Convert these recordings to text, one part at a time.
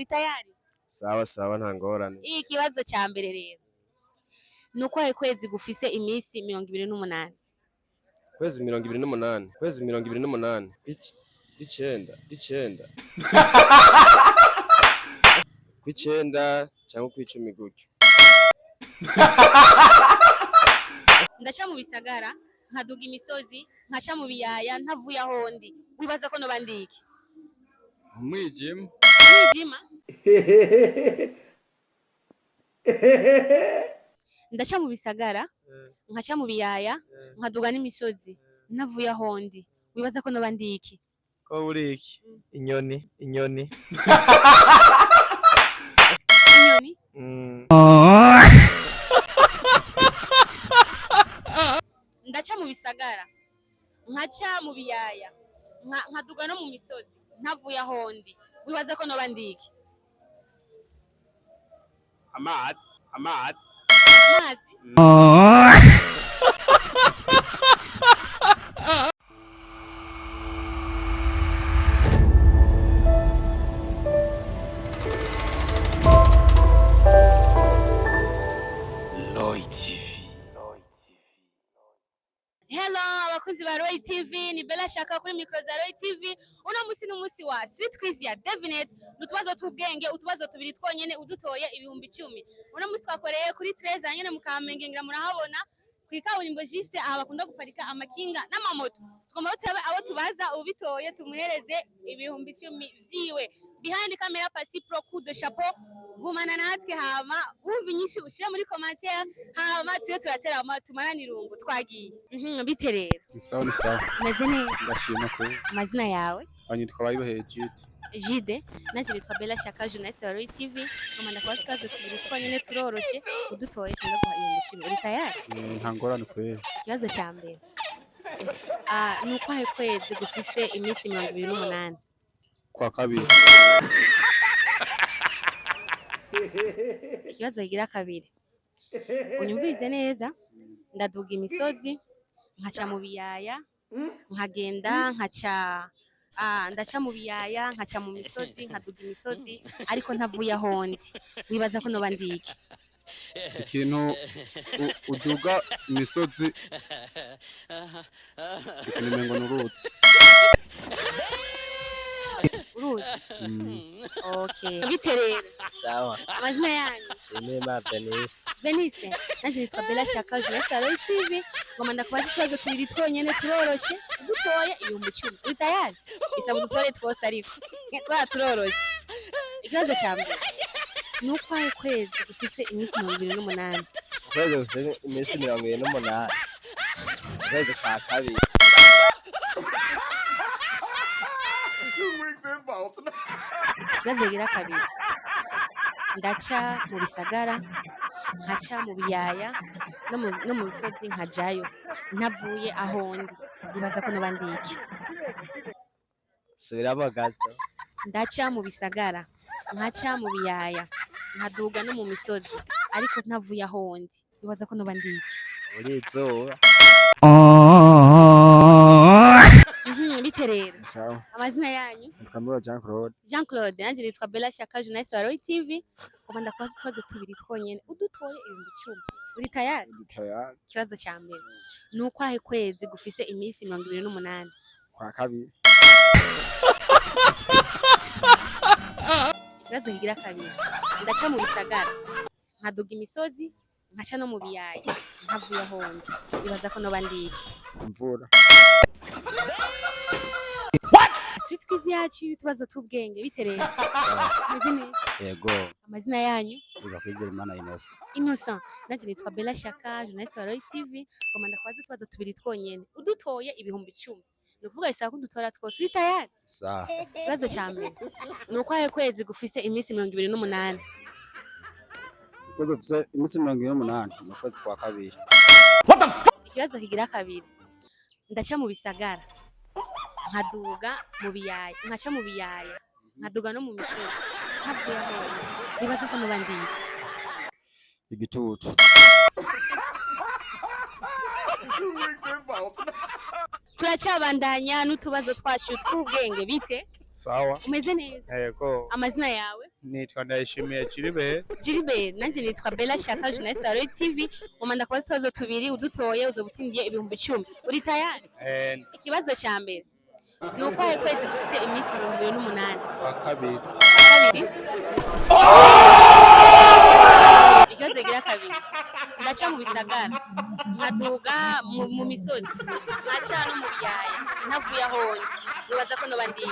uri tayari? Sawa sawa nta ngorane. Ikibazo ca mbere rero. Nuko ayo kwezi gufise imisi 28. Kwezi 28. Kwezi 28. Icenda. Kw'icenda cyangwa kw'icumi gutyo. Ndaca mu bisagara nkaduga imisozi nkaca mu biyaya ntavuye aho ndi. Wibaza ko noba ndiki? Umwijima. Umwijima? Ndaca mu bisagara nkaca mu biyaya nkaduga n'imisozi ntavuye aho ndi. Wibaza ko noba ndiki? Ko uriki? Inyoni. Inyoni? Ndaca mu bisagara nkaca mu biyaya nkaduga no mu misozi ntavuye aho ndi. Wibaza ko noba ndiki? Amazi. Amazi? Roy TV. Hello abakunzi ba Roy TV, ni Bella Shaka kuri micro za Roy TV. Uno musi n'umusi wa Street Quiz ya Devinet, nutubazo tubwenge, utubazo tubiri twonyene udutoye ibihumbi 10. Uno musi twakoreye kuri Treza nyene mu Kamenge ngira murahabona kwikaburimbo jise aha bakunda guparika amakinga n'amamoto. Twamaho turabe abo tubaza ubitoye tumuhereze ibihumbi 10 vyiwe. Behind camera pasi pro coup de chapeau. Gumana natwe hama wumva inyinshi ushira muri commentaire hama tuye turatera tumarana irungu twagiye. Bite rero? Sawa sawa. Meze neza? Ndashima ko. Amazina yawe? Anyitwa bayibahe Jide. Nanje nitwa Bella Shaka journaliste wa Roy TV. Komanda kwa swazo tubiri twanyene turoroshe udutoye cyangwa guha iyo mushimo. Uri tayari? Nta ngorane kwera. Ikibazo ca mbere. Nuko ayo kwezi gufise imisi 28. Kwa kabiri. Ikibazo kigira kabiri. Unyumvirize neza, ndaduga imisozi nkaca mu biyaya nkagenda nkaca ndaca mu biyaya nkaca mu misozi nkaduga imisozi ariko ntavuye aho ndi. Wibaza ko noba ndiki? Ikintu uduga imisozi ikimengo n'uruzi. Okay. Bite rero? Sawa. Amazina yanyu? Shimima Beniste. Beniste. Nanje nitwa Bella Shaka journaliste wa Roy TV. Komanda kubaza ikibazo tubiri twonyene turoroshe dutoye ibihumbi 10. Uri tayari? Isaba udutore twose ariko. Turoroshe. Ikibazo ca mbere. Nuko ayo kwezi gufise imisi 28. Kwezi gufise imisi 28. Kwezi kwa kabiri. Ikibazo kigira kabiri. Ndaca mu bisagara nkaca mu biyaya no mu misozi nkajayo ntavuye aho ndi. Bibaza ko noba ndiki? Subiramo gato. Ndaca mu bisagara nkaca mu biyaya nkaduga no mu misozi ariko ntavuye aho ndi. Bibaza ko noba ndiki? Uri izuba. Bite rero? Sawa. Amazina yanyu? Twamura Jean Claude. Nanje nitwa Bella Shaka journaliste wa Roy TV. Komanda kwa twazo tubiri twonyene udutoye ibihumbi 10. Uri tayari? Tayari. Ikibazo ca mbere. Nuko ayo kwezi gufise imisi 28. Kwa kabiri. Ikibazo kigira kabiri. Ndaca mu bisagara nkaduga imisozi nkaca no mu biyaya ntavuye aho ndi. Bibaza ko noba ndiki? Imvura. Street Quiz yacu utubazo tubwenge bite rero? Meze neza? Yego. Amazina yanyu? Ugakwizera Imana Innocent. Innocent. Nanje nitwa Bella Shaka journaliste wa Roy TV. Komanda kubaza utubazo tubiri twonyene udutoye ibihumbi 10. Nukuvuga bisaba ko dutora twose. Uri tayari? Sawa. Ikibazo ca mbere. Nuko ayo kwezi gufise imisi 28. Kwezi gufise imisi 28 mu kwezi kwa kabiri. What the fuck? Ikibazo kigira kabiri. Ndaca mu bisagara nkaduga mu biyaya nkaca mu biyaya nkaduga no mu misozi ntavuye aho ndi. Bibaza ko noba ndiki? Igitutu. Turacabandanya n'utubazo twacu tw'ubwenge bite? Sawa. Umeze neza? Yego. Amazina yawe? Nitwa Ndayishimiye Gilbert. Gilbert nanje nitwa Bella Shaka journaliste wa Royal TV umanda kubaza ikibazo tubiri udutoye uzobutsindiye ibihumbi 10 uri tayari ikibazo ca mbere nuko ahe kwezi gufise iminsi 28 Kwa kabiri. Ikibazo gira kabiri ndaca mu bisagara nkaduga mu misozi nkaca no mu biyaya ntavuye aho ndi nibaza ko noba ndiki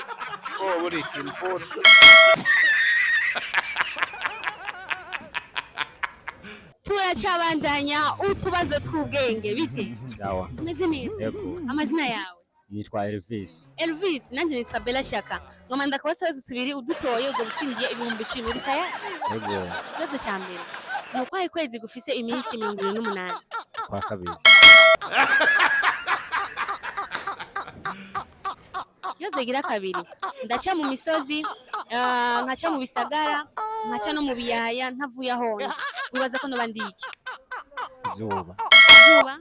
Buri imfura. turacabandanya utubazo tw'ubwenge bite Sawa. umeze neza Yego. amazina yawe Nitwa Elvis. Elvis nanje nitwa Bella Shaka ngomanda kubaza ikibazo tubiri udutoye uzobutsindiye ibihumbi 10 uri tayari Yego. ikibazo ca mbere nuko ahe kwezi gufise iminsi 28 Kwa kabiri. ikibazo gira kabiri ndaca mu misozi nkaca mu bisagara nkaca no mu biyaya ntavuye aho ndi wibaza ko noba ndiki Izuba. zuba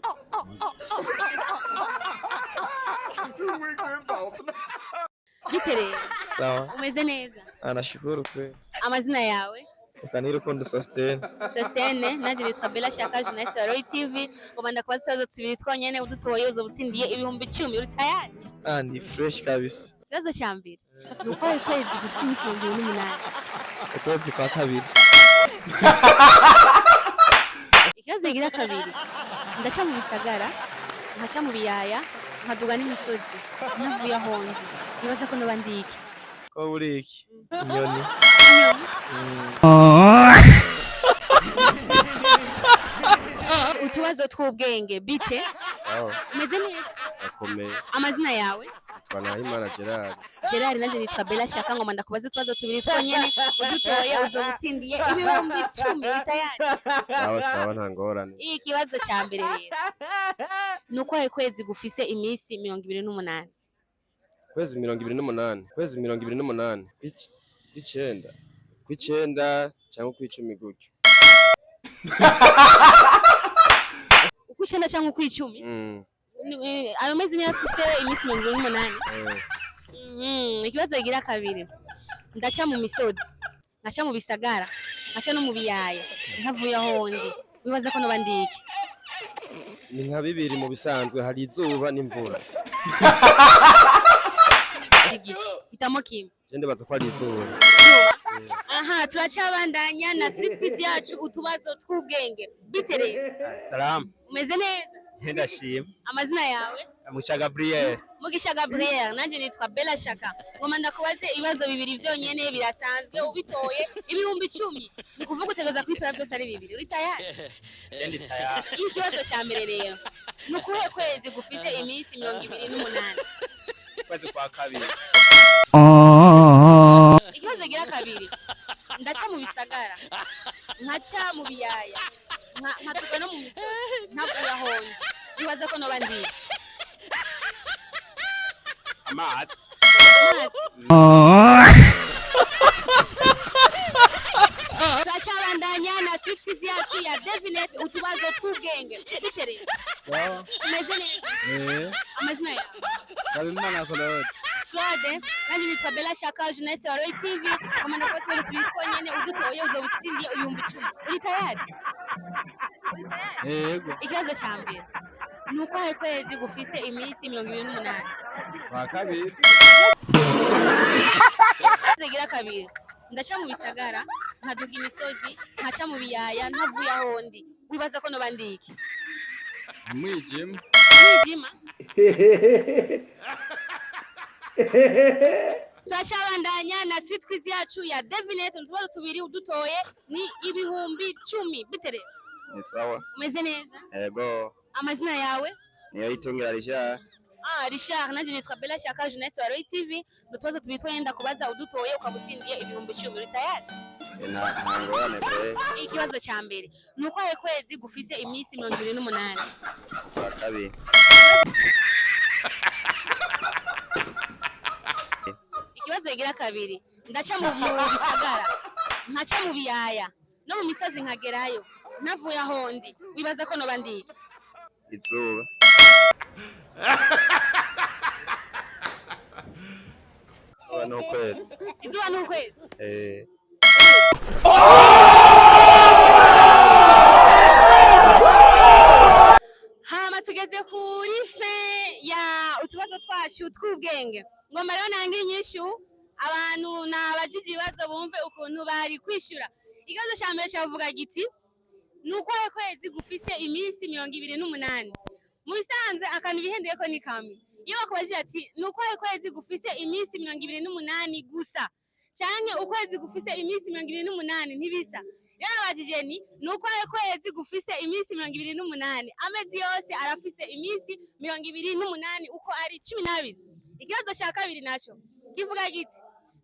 bite rero Sawa. umeze neza Anashukuru kweli. amazina yawe Ukanirukundo sustain. Sostene nanje nitwa Bella Shaka journaliste wa Royal TV ngomanda kubaza ikibazo tubiri twonyene udutoye uzobutsindiye ibihumbi 10 uri tayari Ni fresh kabisa. ikibazo ca mbere nuko ahe kwezi gufise iminsi 28 Ukwezi kwa kabiri. ikibazo gira kabiri ndaca mu bisagara nkaca mu biyaya nkaduga n'imisozi ntavuye aho ndi nibaza ko noba ndiki Ko buriki. Inyoni. utubazo tw'ubwenge bite Sawa. umeze neza Akomeye. amazina yawe Nitwa Nahimana Gerard. Gerard nanje nitwa Bella Shaka ngomanda kubaza utubazo tubiri twonyene udutoye uzobutsindiye ibihumbi 10 uri tayari Sawa sawa nta ngorane. iyi kibazo ca mbere rero nuko ahe kwezi gufise iminsi 28 Kwezi 28. Kwezi 28. Kw'icenda. Kw'icenda cyangwa kw'icumi gutyo. ukw'icenda canke ukw'icumi ayo mezi niyo afise iminsi 28 ikibazo gira kabiri ndaca mu misozi nkaca mu bisagara nkaca no mu biyaya ntavuye aho ndi wibaza ko noba ndiki Ni nka bibiri mu bisanzwe hari izuba n'imvura. hitamo kimwe Je ndibaza ko ari izuba. aha turacabandanya na street quiz yacu utubazo tw'ubwenge bite rero Salam. umeze neza Ndashima. amazina yawe Musha Gabriel. Mugisha Gabriel nanje nitwa Bella Shaka ngomanda kubaze ibibazo bibiri vyonyene birasanzwe ubitoye ibihumbi 10 ni kuvuga utegereza kwitora byose ari bibiri uri tayari Ndi tayari. ikibazo ca mbere rero nukuhe kwezi gufise iminsi 28 Kwezi kwa kabiri. ikibazo gira kabiri ndaca mu bisagara nkaca mu biyaya nkatuka no mu misozi ntavuye aho ndi wibaza ko noba ndiki Amazi. turacabandanya na street quiz yacu ya Devinet utubazo tw'ubwenge bite rero Sawa. umeze neza amazina yawe Sabimana Claude. Claude nanje nitwa Bella Shaka journaliste wa Royal TV ngomanda kubaza ikibazo tubiri twonyene udutoye uzobutsindiye ibihumbi 10 uri tayari Yego. ikibazo ca mbere nuko ahe kwezi gufise iminsi 28 Kwa kabiri. zigira kabiri ndaca mu bisagara nkaduga imisozi nkaca mu biyaya ntavuye aho ndi wibaza ko noba ndiki Umwijima. mwijima turacabandanya na street quiz yacu ya Devinet utubazo tubiri udutoye ni ibihumbi 10 bite rero Ni sawa. umeze neza Yego. amazina yawe Niyo itungira Richard. Richard nanje nitwa Bella Shaka journaliste wa Royal TV utubazo tubiri twenda kubaza udutoye ukabutsindiye ibihumbi 10 uri tayari Nta ngorane pe. ikibazo ca mbere nuko ahe kwezi gufise iminsi 28 Kwa kabiri. ikibazo gira kabiri ndaca mu bisagara nkaca mu biyaya no mu misozi nkagerayo navuye aho ndi wibaza ko noba ndiki Izuba. Izuba n'ukwezi. Izuba n'ukwezi. tugeze kuri fe ya utubazo twacu tw'ubwenge. Ngomba rero nange inyishu abantu nabajije ibibazo bumve ukuntu bari kwishura. Ikibazo cya mbere cyavuga giti nuko kwezi gufise iminsi 28. Mu bisanzwe akantu bihendeye ko ni kamwe. Iyo bakubajije ati nuko kwezi gufise iminsi 28 gusa canke ukwezi gufise iminsi 28 ntibisa. Yarabajije ni nuko kwezi gufise iminsi 28 amezi yose arafise iminsi 28 uko ari 12. Ikibazo cya kabiri naco kivuga giti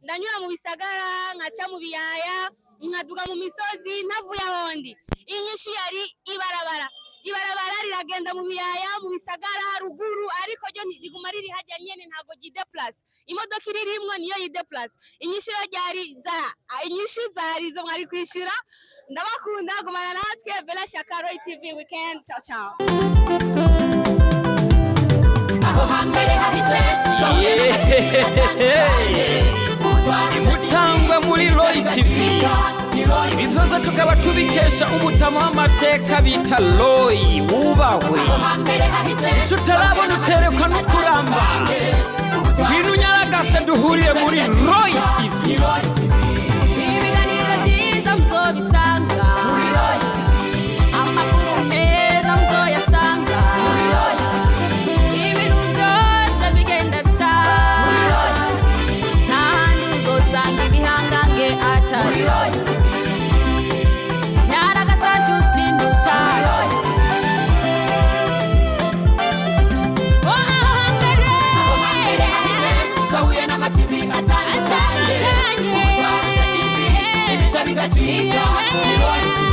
ndanyura mu bisagara nkaca mu biyaya nkaduga mu misozi ntavuye ahondi. Inyinshi yari ibarabara riragenda mu biyaya mu bisagara ruguru ariko ryo ntiguma riri hajya nyene ntago gide plus imodoka iririmwo niyo yide plus. Inyinshi zari zo mwari kwishura. Ndabakunda gumana natwe Bella Shaka Roy TV weekend. Ciao ciao. Mutangwa muri Roy TV ibizoza tukaba tubikesha umutama w'amateka bita Roy wubahwe ico utarabona uterekwa no kuramba ibintu nyaragase duhuriye muri Roy TV ibiganiro byiza muzobisanga muri Roy TV amakuru meza muzoyasanga muri Roy TV ibintu byose bigenda bisa muri Roy TV n'ahandi uzosanga ibihangange atari Roy TV Chica,